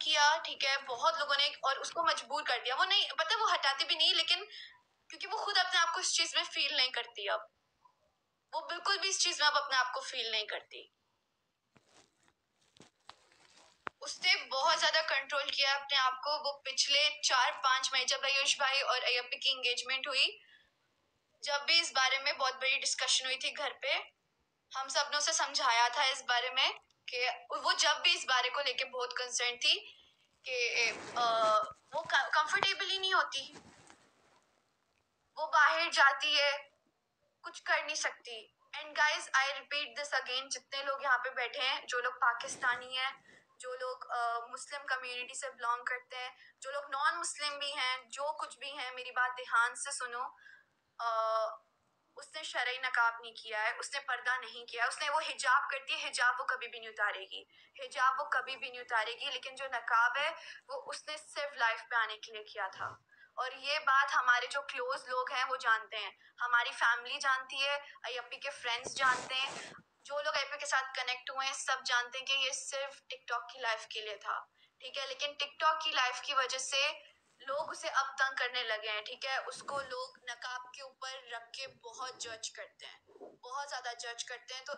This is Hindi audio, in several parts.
किया, ठीक है, बहुत लोगों ने, और उसको मजबूर कर दिया। वो नहीं पता, वो हटाती भी नहीं, लेकिन क्योंकि वो खुद अपने आप को इस चीज में फील नहीं करती, अब वो बिल्कुल भी इस चीज में अब अपने आप को फील नहीं करती। उसने बहुत ज्यादा कंट्रोल किया अपने आप को। वो पिछले 4-5 महीने, जब आयुष भाई और अय्यप्पी की एंगेजमेंट हुई, जब भी इस बारे में बहुत बड़ी डिस्कशन हुई थी घर पे, हम सब ने उसे समझाया था इस बारे में कि वो जब भी इस बारे को लेके बहुत कंसर्न थी कि वो कंफर्टेबल ही नहीं होती, वो बाहर जाती है, कुछ कर नहीं सकती। And guys, I repeat this again, जितने लोग यहाँ पे बैठे हैं, जो लोग पाकिस्तानी हैं, जो लोग मुस्लिम कम्युनिटी से बिलोंग करते हैं, जो लोग नॉन मुस्लिम भी हैं, जो कुछ भी हैं, मेरी बात ध्यान से सुनो। उसने शरई नकाब नहीं किया है, उसने पर्दा नहीं किया है, उसने वो हिजाब करती है, हिजाब वो कभी भी नहीं उतारेगी, हिजाब वो कभी भी नहीं उतारेगी, लेकिन जो नकाब है वो उसने सिर्फ लाइफ पे आने के लिए किया था। और ये बात हमारे जो क्लोज लोग हैं वो जानते हैं, हमारी फैमिली जानती है, अय्यप्पी के फ्रेंड्स जानते हैं, जो लोग अय्यप्पी के साथ कनेक्ट हुए हैं सब जानते हैं कि ये सिर्फ टिकटॉक की लाइफ के लिए था, ठीक है। लेकिन टिकटॉक की लाइफ की वजह से लोग उसे अब तंग करने लगे हैं, ठीक है। उसको लोग नकाब के ऊपर रख के बहुत जज करते हैं, बहुत ज्यादा जज करते हैं। तो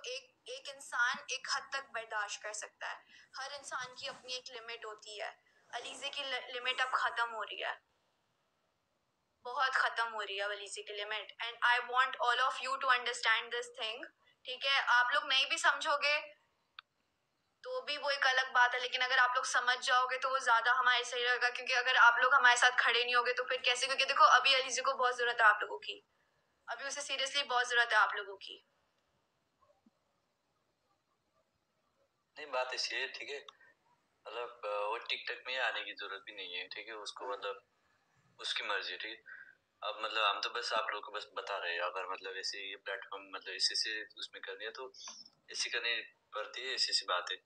एक इंसान एक हद तक बर्दाश्त कर सकता है, हर इंसान की अपनी एक लिमिट होती है। अलीजे की लिमिट अब खत्म हो रही है, बहुत खत्म हो रही है अलीजे की limit. And I want all of you to understand this thing, ठीक है। आप लोग नहीं भी समझोगे तो भी वो एक अलग बात है, लेकिन अगर आप लोग समझ जाओगे तो वो ज्यादा हमारे सही रहेगा, क्योंकि अगर आप लोग हमारे साथ खड़े नहीं होगे तो फिर कैसे, क्योंकि देखो अभी अलीजे को बहुत जरूरत है आप लोगों की, अभी उसे सीरियसली बहुत जरूरत है आप लोगों की। नहीं, बात ऐसी है, ठीक है, मतलब वो टिकटॉक में आने की जरूरत भी नहीं है, ठीक है, उसको मतलब उसकी मर्जी है, ठीक है। अब मतलब हम तो बस आप लोग को बस बता रहे हैं, अगर मतलब ऐसे ये प्लेटफॉर्म मतलब ऐसे उसमें करनी है तो ऐसी करनी पड़ती है, ऐसी बात है।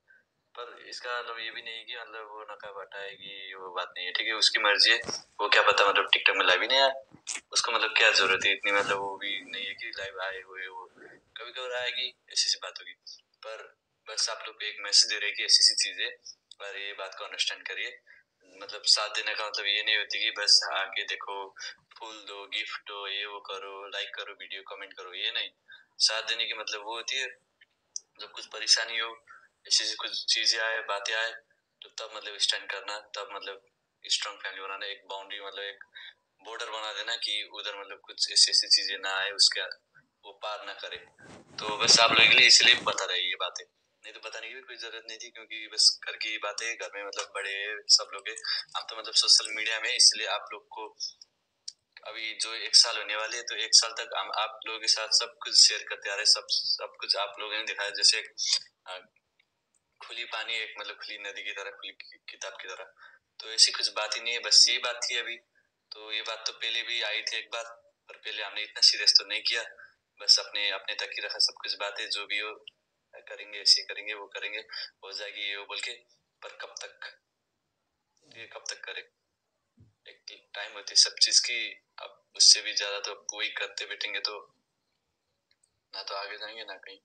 पर इसका मतलब ये भी नहीं कि मतलब वो नकाब हटाएगी, वो बात नहीं है, ठीक है, उसकी मर्जी है। वो क्या पता मतलब टिकटॉक में लाइव ही नहीं आया, उसको मतलब क्या जरूरत है इतनी, मतलब वो भी नहीं है कि लाइव आए हुए, वो कभी कभी आएगी, ऐसी बात होगी। पर बस आप लोग को एक मैसेज दे रहे कि ऐसी चीजें, और ये बात को अंडरस्टैंड करिए। मतलब साथ देने का मतलब ये नहीं होती कि बस आके देखो, फूल दो, गिफ्ट दो, ये वो करो, लाइक करो, वीडियो कमेंट करो, ये नहीं। साथ देने की मतलब वो होती है जब कुछ परेशानी हो, ऐसी कुछ चीजें आए, बातें आए, तो तब मतलब स्टैंड करना, तब मतलब स्ट्रॉन्ग फैमिली बनाना, एक बाउंड्री मतलब एक बॉर्डर बना देना कि उधर मतलब कुछ ऐसी ऐसी चीजें ना आए, उसके वो पार ना करे। तो बस आप लोगों के लिए इसलिए बता रहे ये बातें, नहीं तो बताने की भी कोई जरूरत नहीं थी, क्योंकि बस घर की बातें, घर में मतलब बड़े सब लोग हैं, आप तो मतलब सोशल मीडिया में, इसलिए आप लोग को अभी जो 1 साल होने वाले है, तो 1 साल तक हम आप लोगों के साथ सब कुछ शेयर करते आ रहे, सब कुछ आप लोगों ने दिखाया, जैसे खुली पानी, एक मतलब खुली नदी की तरह, खुली किताब की तरह। तो ऐसी कुछ बात ही नहीं है, बस यही बात थी अभी। तो ये बात तो पहले भी आई थी एक बार, पर पहले हमने इतना सीरियस तो नहीं किया, बस अपने अपने तक ही रखा सब कुछ बातें, जो भी हो करेंगे, ऐसे करेंगे, वो करेंगे, हो जाएगी ये वो बोल के। पर कब तक, ये कब तक करे, एक टाइम होती है सब चीज की। अब उससे भी ज्यादा तो वही करते बैठेंगे तो ना तो आगे जाएंगे ना कहीं,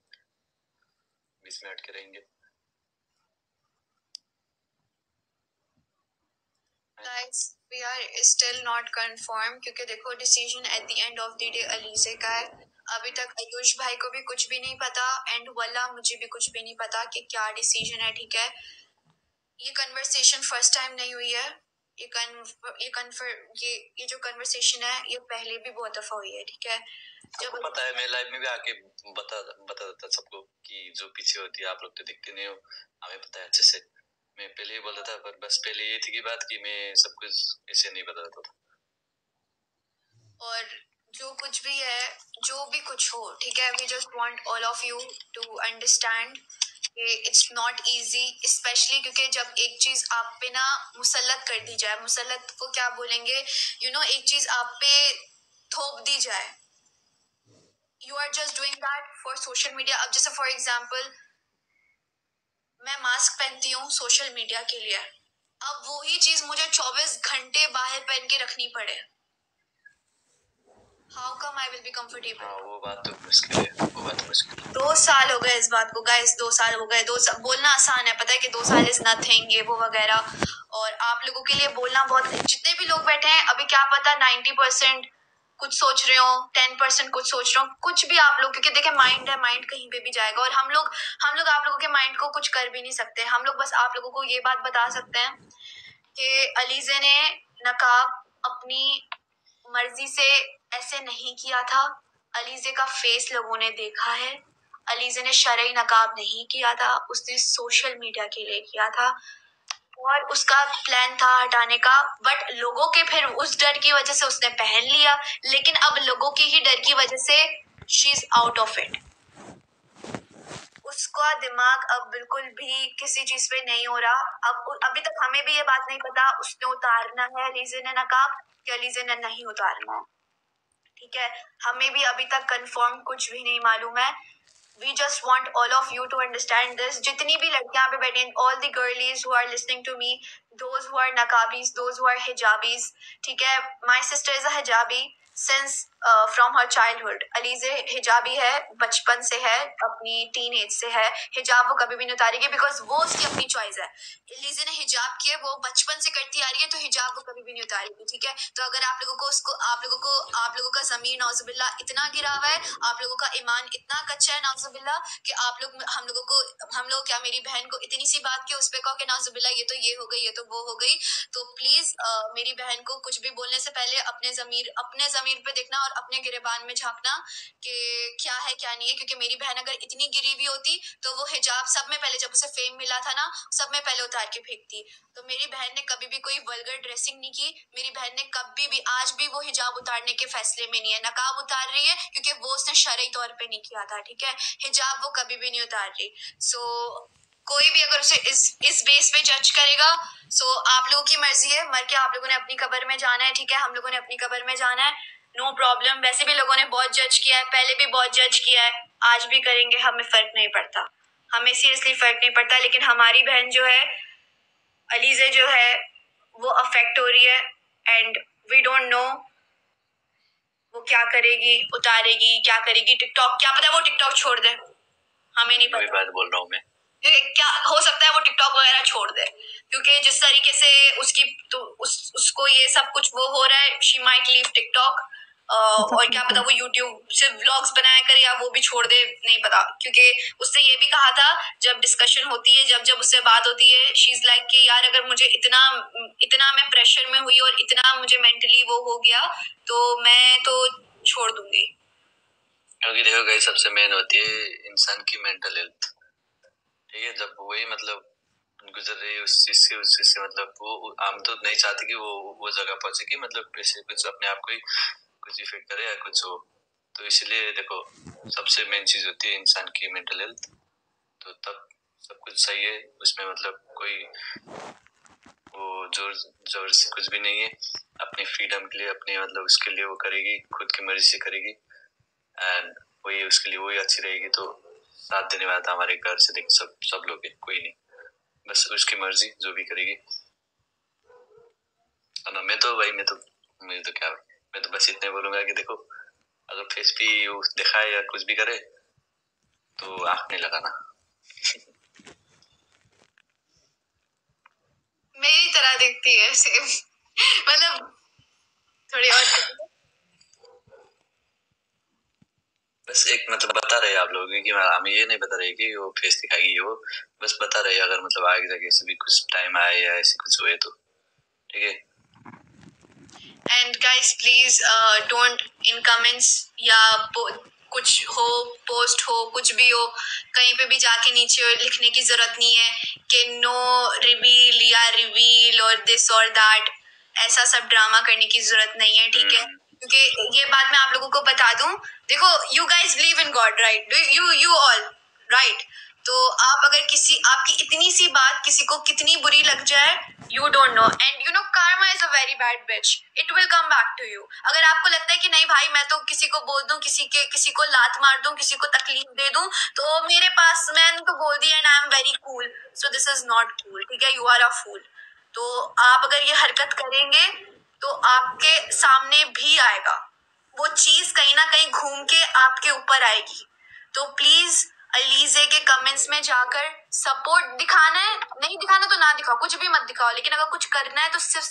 बीच में अटके रहेंगे। Guys, we are still not confirmed, क्योंकि देखो decision at the end of the day Alizeh का है। अभी तक आयुष भाई को भी कुछ भी नहीं पता, एंड वल्ला मुझे भी कुछ भी नहीं पता कि क्या डिसीजन है, ठीक है। ये कन्वर्सेशन फर्स्ट टाइम नहीं हुई है, ये जो कन्वर्सेशन है ये पहले भी बहुत दफा हुई है, ठीक है। जब पता है, मैं लाइव में भी आके बता देता सबको कि जो पीछे होती है आप लोग तो दिखते नहीं हो, हमें पता है अच्छे से। मैं पहले ही बोलता था, पर बस पहले ये थी की बात कि मैं सब कुछ ऐसे नहीं बताता था। और जो कुछ भी है, जो भी कुछ हो, ठीक है, we just want all of you to understand it's not easy, especially क्योंकि जब एक चीज आप पे ना मुसल्लत कर दी जाए, मुसल्लत को क्या बोलेंगे, एक चीज आप पे थोप दी जाए, you are just doing that for social media. अब जैसे फॉर एग्जाम्पल मैं मास्क पहनती हूँ सोशल मीडिया के लिए, अब वही चीज मुझे 24 घंटे बाहर पहन के रखनी पड़े, how come I will be comfortable? हाँ वो बात तो मुश्किल है, वो बात मुश्किल है। 2 साल हो गए इस बात को गाइस, 2 साल हो गए। बोलना आसान है, पता है कि 2 साल इज नथिंग, ये वो वगैरह, और आप लोगों के लिए बोलना बहुत, जितने भी लोग बैठे हैं अभी क्या पता 90% कुछ सोच रहे हो, 10% कुछ सोच रहे हो, कुछ भी आप लोग, क्योंकि देखे माइंड है, माइंड कहीं पे भी जाएगा, और हम लोग आप लोगों के माइंड को कुछ कर भी नहीं सकते। हम लोग बस आप लोगों को ये बात बता सकते हैं कि अलीज़े ने नकाब अपनी मर्जी से ऐसे नहीं किया था। अलीज़े का फेस लोगों ने देखा है। अलीज़े ने शरई नकाब नहीं किया था, उसने सोशल मीडिया के लिए किया था, और उसका प्लान था हटाने का, बट लोगों के फिर उस डर की वजह से उसने पहन लिया, लेकिन अब लोगों के ही डर की वजह से she is out of it. उसका दिमाग अब बिल्कुल भी किसी चीज पे नहीं हो रहा। अब अभी तक हमें भी ये बात नहीं पता उसने उतारना है अलीज़े ने नकाब कि अलीज़े ने नहीं उतारना है, ठीक है। हमें भी अभी तक कंफर्म कुछ भी नहीं मालूम है। We just want all of you to understand this. जितनी भी लड़कियां पे बैठी हैं, all the girlies who are listening to me, those who are naqabis, those who are hijabis, ठीक है। My sister is a hijabi since from her childhood. Alizeh हिजाबी है, बचपन से है, अपनी टीन एज से है। हिजाब वो कभी भी नहीं उतारेगी बिकॉज वो उसकी अपनी चॉइस है। अलीज़े ने हिजाब किया, वो बचपन से करती आ रही है, तो हिजाब वो कभी भी नहीं उतारेगी, ठीक है। तो अगर आप लोगों को आप लोगों का ज़मीर नौजुबिल्ला इतना गिरा हुआ है, आप लोगों का ईमान इतना कच्चा है नौजुबिल्ला, कि आप लोग हम लोग क्या, मेरी बहन को इतनी सी बात की उस पे कहो कि नौजुबिल्ला ये तो ये हो गई, ये तो वो हो गई। तो प्लीज मेरी बहन को कुछ भी बोलने से पहले अपने जमीर पे देखना और अपने गिरेबान में झांकना कि क्या है क्या नहीं है, क्योंकि मेरी बहन अगर इतनी गिरी हुई होती तो वो हिजाब सब में पहले, जब उसे फेम मिला था ना, सब में पहले उतार के फेंकती। तो मेरी बहन ने कभी भी कोई वल्गर ड्रेसिंग नहीं की। मेरी बहन ने कभी भी, आज भी वो हिजाब उतारने के फैसले में नहीं है। नकाब उतार रही है क्योंकि वो उसने शरई तौर पे नहीं किया था, ठीक है। हिजाब वो कभी भी नहीं उतार रही। सो कोई भी अगर उसे इस बेस पे जज करेगा, सो आप लोगों की मर्जी है। मर के आप लोगों ने अपनी कब्र में जाना है, ठीक है। हम लोगों ने अपनी कब्र में जाना है, नो प्रॉब्लम। वैसे भी लोगों ने बहुत जज किया है, पहले भी बहुत जज किया है, आज भी करेंगे, हमें फर्क नहीं पड़ता, हमें सीरियसली फर्क नहीं पड़ता। लेकिन हमारी बहन जो है अलीज़े जो है वो अफेक्ट हो रही है, एंड वी डोंट नो वो क्या करेगी, उतारेगी क्या करेगी। टिकटॉक, क्या पता वो टिकटॉक छोड़ दे, हमें नहीं पता। बात बोल रहा हूँ मैं, क्या हो सकता है वो टिकटॉक वगैरह छोड़ दे, क्योंकि जिस तरीके से उसकी तो उसको ये सब कुछ वो हो रहा है, शी माइट लीव टिकटॉक। और क्या पता वो यूट्यूब से व्लॉग्स बनाया करे या वो भी छोड़ दे, नहीं पता। क्योंकि उसने ये भी कहा था, जब डिस्कशन होती है, जब उससे बात होती है, शी इज लाइक कि यार अगर मुझे इतना मैं प्रेशर में हुई और इतना मुझे मेंटली वो हो गया तो मैं तो छोड़ दूंगी। क्योंकि देखो गाइस, सबसे मेन होती है इंसान की मेंटल हेल्थ, ठीक है। जब वही मतलब गुजर रही है उस चीज से मतलब वो हम तो नहीं चाहते कि वो जगह पहुंचे कि मतलब ऐसे कुछ अपने आप को ही कुछ इफेक्ट करे या कुछ हो। तो इसलिए देखो, सबसे मेन चीज होती है इंसान की मेंटल हेल्थ, तो तब सब कुछ सही है उसमें, मतलब कोई वो जोर से कुछ भी नहीं है। अपनी फ्रीडम के लिए, अपने मतलब उसके लिए वो करेगी, खुद की मर्जी से करेगी, एंड वही उसके लिए वही अच्छी रहेगी। तो साथ देने वाला था हमारे घर से, देख सब लोग है, कोई नहीं, बस उसकी मर्जी जो भी करेगी। मैं तो भाई मुझे तो क्या, मैं तो बस इतने बोलूंगा कि देखो, अगर फेस पे दिखाए या कुछ भी करे तो आंख नहीं लगाना। मेरी तरह दिखती है सेम, मतलब थोड़ी और बस एक मतलब बता रहे आप लोग कि हमें ये नहीं बता रहे कि वो फेस दिखाएगी, वो बस बता रहे अगर मतलब आगे जाके ऐसे भी कुछ टाइम आए या ऐसे कुछ हुए तो, ठीक है। And guys please don't in comments या कुछ हो, पोस्ट हो, कुछ भी हो, कहीं पे भी जाके नीचे लिखने की जरूरत नहीं है कि नो रिवील या रिवील और दिस और दैट। ऐसा सब ड्रामा करने की जरूरत नहीं है, ठीक है। क्योंकि ये बात मैं आप लोगों को बता दूं, देखो you guys believe in God, right? You all right. तो आप अगर आपकी इतनी सी बात किसी को कितनी बुरी लग जाए, you don't know, and you know karma is a very bad bitch, it will come back to you। अगर आपको लगता है कि नहीं भाई मैं तो किसी को बोल दूं, किसी को लात मार दूं, किसी को तकलीफ दे दूं, तो मेरे पास मैंने तो बोल दिया and I am very cool, so this is not cool, ठीक है। यू आर अ फूल। तो आप अगर ये हरकत करेंगे तो आपके सामने भी आएगा, वो चीज कहीं ना कहीं घूम के आपके ऊपर आएगी। तो प्लीज अलीजे के कमेंट्स में जाकर सपोर्ट दिखाना है, नहीं दिखाना तो ना दिखाओ, कुछ भी मत दिखाओ, लेकिन अगर कुछ करना है तो सिर्फ